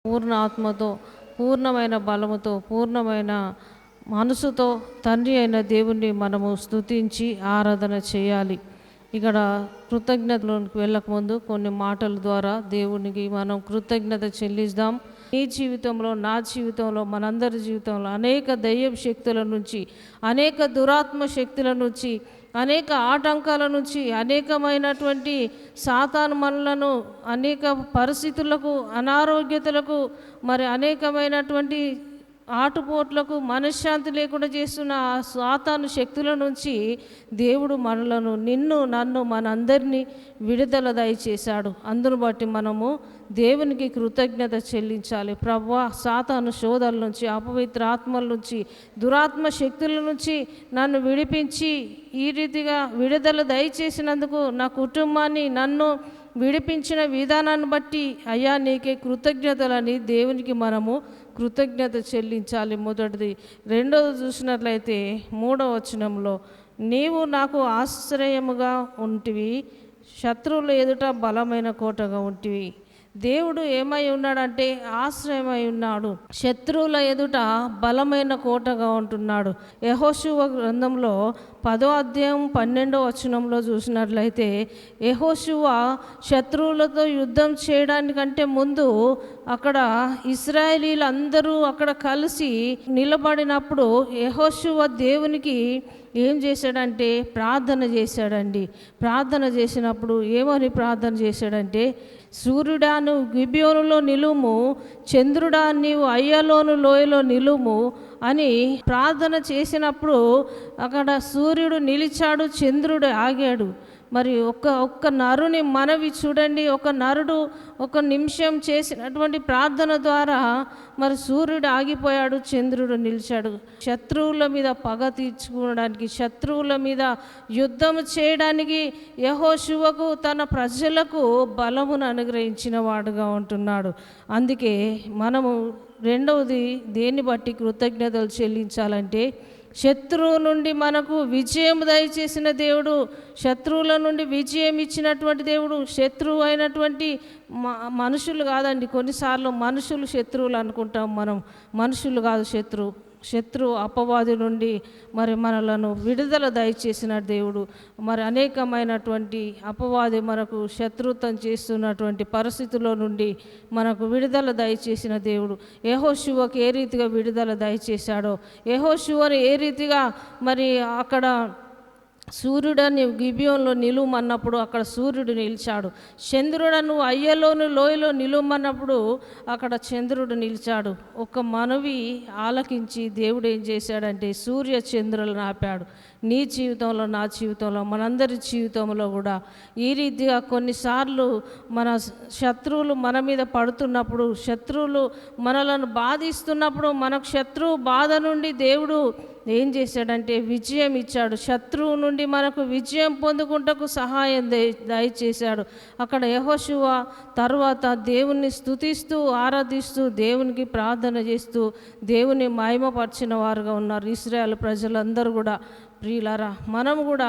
పూర్ణ ఆత్మతో, పూర్ణమైన బలముతో, పూర్ణమైన మనసుతో తండ్రి అయిన దేవుణ్ణి మనము స్తుతించి ఆరాధన చేయాలి. ఇక్కడ కృతజ్ఞతలోకి వెళ్ళకముందు కొన్ని మాటల ద్వారా దేవునికి మనం కృతజ్ఞత చెల్లిద్దాం. నీ జీవితంలో, నా జీవితంలో, మనందరి జీవితంలో అనేక దయ్యం శక్తుల నుంచి, అనేక దురాత్మ శక్తుల నుంచి, అనేక ఆటంకాల నుంచి, అనేకమైనటువంటి సాతాను మనలను అనేక పరిస్థితులకు, అనారోగ్యతలకు, మరి అనేకమైనటువంటి ఆటుపోట్లకు, మనశ్శాంతి లేకుండా చేస్తున్న ఆ సాతాను శక్తుల నుంచి దేవుడు మనలను, నిన్ను, నన్ను, మనందరినీ విడుదల దయచేశాడు. అందును బట్టి మనము దేవునికి కృతజ్ఞత చెల్లించాలి. ప్రభువా, సాతాను శోధల నుంచి, అపవిత్ర ఆత్మల నుంచి, దురాత్మ శక్తుల నుంచి నన్ను విడిపించి ఈ రీతిగా విడుదల దయచేసినందుకు, నా కుటుంబాన్ని, నన్ను విడిపించిన విధానాన్ని బట్టి అయ్యా నీకే కృతజ్ఞతలని దేవునికి మనము కృతజ్ఞత చెల్లించాలి. మొదటిది. రెండవది చూసినట్లయితే 3వ వచనంలో, నీవు నాకు ఆశ్రయముగా ఉంటివి, శత్రువుల ఎదుట బలమైన కోటగా ఉంటివి. దేవుడు ఏమై ఉన్నాడంటే ఆశ్రయమై ఉన్నాడు, శత్రువుల ఎదుట బలమైన కోటగా ఉంటున్నాడు. యెహోషువ గ్రంథంలో 10వ అధ్యాయం 12వ వచనంలో చూసినట్లయితే, యెహోషువ శత్రువులతో యుద్ధం చేయడానికంటే ముందు అక్కడ ఇశ్రాయేలీలందరూ అక్కడ కలిసి నిలబడినప్పుడు యెహోషువ దేవునికి ఏం చేశాడంటే ప్రార్థన చేశాడండి. ప్రార్థన చేసినప్పుడు ఏమని ప్రార్థన చేశాడంటే, సూర్యుడా నువ్వు గిబియోనులో నిలుము, చంద్రుడా నీవు అయ్యలోను లోయలో నిలుము అని ప్రార్థన చేసినప్పుడు అక్కడ సూర్యుడు నిలిచాడు, చంద్రుడు ఆగాడు. మరి ఒక్క నరుని మనవి చూడండి, ఒక నరుడు ఒక నిమిషం చేసినటువంటి ప్రార్థన ద్వారా మరి సూర్యుడు ఆగిపోయాడు, చంద్రుడు నిలిచాడు. శత్రువుల మీద పగ తీర్చుకోవడానికి, శత్రువుల మీద యుద్ధం చేయడానికి యెహోషువకు, తన ప్రజలకు బలమును అనుగ్రహించిన వాడుగా ఉంటున్నాడు. అందుకే మనము రెండవది దేన్ని బట్టి కృతజ్ఞతలు చెల్లించాలంటే, శత్రువు నుండి మనకు విజయం దయచేసిన దేవుడు, శత్రువుల నుండి విజయం ఇచ్చినటువంటి దేవుడు. శత్రువు అయినటువంటి మనుషులు కాదండి. కొన్నిసార్లు మనుషులు శత్రువులు అనుకుంటాం మనం. మనుషులు కాదు శత్రువు అపవాది నుండి మరి మనలను విడుదల దయచేసిన దేవుడు. మరి అనేకమైనటువంటి అపవాది మనకు శత్రుత్వం చేస్తున్నటువంటి పరిస్థితుల్లో నుండి మనకు విడుదల దయచేసిన దేవుడు. యెహోషువకు ఏ రీతిగా విడుదల దయచేశాడో, యెహోషువను ఏ రీతిగా మరి అక్కడ సూర్యుడని గిబియోన్లో నిలువమన్నప్పుడు అక్కడ సూర్యుడు నిలిచాడు. చంద్రుడను అయ్యలోను లోయలో నిలువమన్నప్పుడు అక్కడ చంద్రుడు నిలిచాడు. ఒక మనవి ఆలకించి దేవుడు ఏం చేశాడంటే సూర్య చంద్రులను ఆపాడు. నీ జీవితంలో, నా జీవితంలో, మనందరి జీవితంలో కూడా ఈ రీతిగా కొన్నిసార్లు మన శత్రువులు మన మీద పడుతున్నప్పుడు, శత్రువులు మనలను బాధిస్తున్నప్పుడు, మనకు శత్రువు బాధ నుండి దేవుడు ఏం చేశాడంటే విజయం ఇచ్చాడు. శత్రువు నుండి మనకు విజయం పొందుకుంటకు సహాయం దయచేశాడు. అక్కడ యెహోషువ తర్వాత దేవుణ్ణి స్తుతిస్తూ, ఆరాధిస్తూ, దేవునికి ప్రార్థన చేస్తూ దేవుని మహిమపరిచిన వారుగా ఉన్నారు ఇశ్రాయేలు ప్రజలందరూ కూడా. ప్రియులారా, మనం కూడా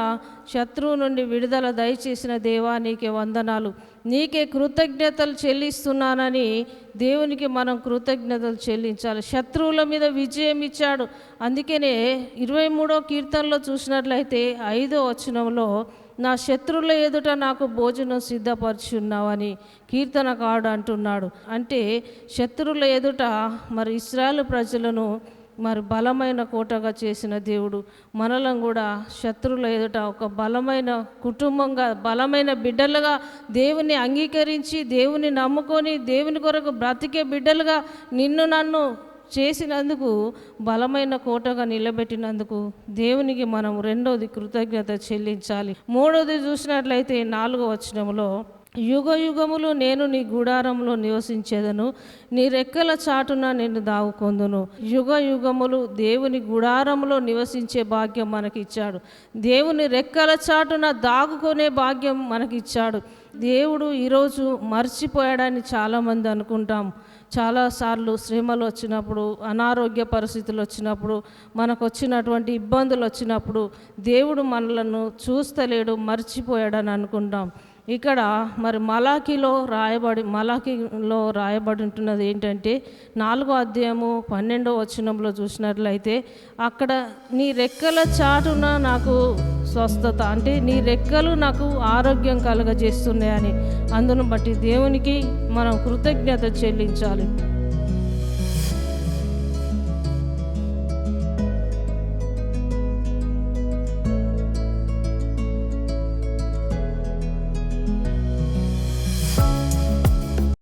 శత్రువు నుండి విడుదల దయచేసిన దేవా నీకే వందనాలు, నీకే కృతజ్ఞతలు చెల్లిస్తున్నానని దేవునికి మనం కృతజ్ఞతలు చెల్లించాలి. శత్రువుల మీద విజయం ఇచ్చాడు. అందుకనే 23వ కీర్తనలో చూసినట్లయితే 5వ వచనంలో, నా శత్రువుల ఎదుట నాకు భోజనం సిద్ధపరచున్నావని కీర్తనకారుడు అంటున్నాడు. అంటే శత్రువుల ఎదుట మరి ఇశ్రాయేలు ప్రజలను మరి బలమైన కోటగా చేసిన దేవుడు మనలను కూడా శత్రువుల ఎదుట ఒక బలమైన కుటుంబంగా, బలమైన బిడ్డలుగా దేవుని అంగీకరించి, దేవుని నమ్ముకొని, దేవుని కొరకు బ్రతికే బిడ్డలుగా నిన్ను నన్ను చేసినందుకు, బలమైన కోటగా నిలబెట్టినందుకు దేవునికి మనం రెండోది కృతజ్ఞత చెల్లించాలి. మూడోది చూసినట్లయితే 4వ వచనంలో, యుగ యుగములు నేను నీ గుడారంలో నివసించేదను, నీ రెక్కల చాటున నేను దాగుకొందును. యుగ యుగములు దేవుని గుడారంలో నివసించే భాగ్యం మనకిచ్చాడు. దేవుని రెక్కల చాటున దాగుకునే భాగ్యం మనకిచ్చాడు. దేవుడు ఈరోజు మర్చిపోయాడని చాలామంది అనుకుంటాం. చాలాసార్లు శ్రమలు వచ్చినప్పుడు, అనారోగ్య పరిస్థితులు వచ్చినప్పుడు, మనకు వచ్చినటువంటి ఇబ్బందులు వచ్చినప్పుడు దేవుడు మనలను చూస్తలేడు, మర్చిపోయాడని అనుకుంటాం. ఇక్కడ మరి మలాకీలో రాయబడి ఉంటున్నది ఏంటంటే 4వ అధ్యాయము 12వ వచనంలో చూసినట్లయితే అక్కడ నీ రెక్కల చాటున నాకు స్వస్థత, అంటే నీ రెక్కలు నాకు ఆరోగ్యం కలుగజేస్తున్నాయని. అందును బట్టి దేవునికి మనం కృతజ్ఞత చెల్లించాలి.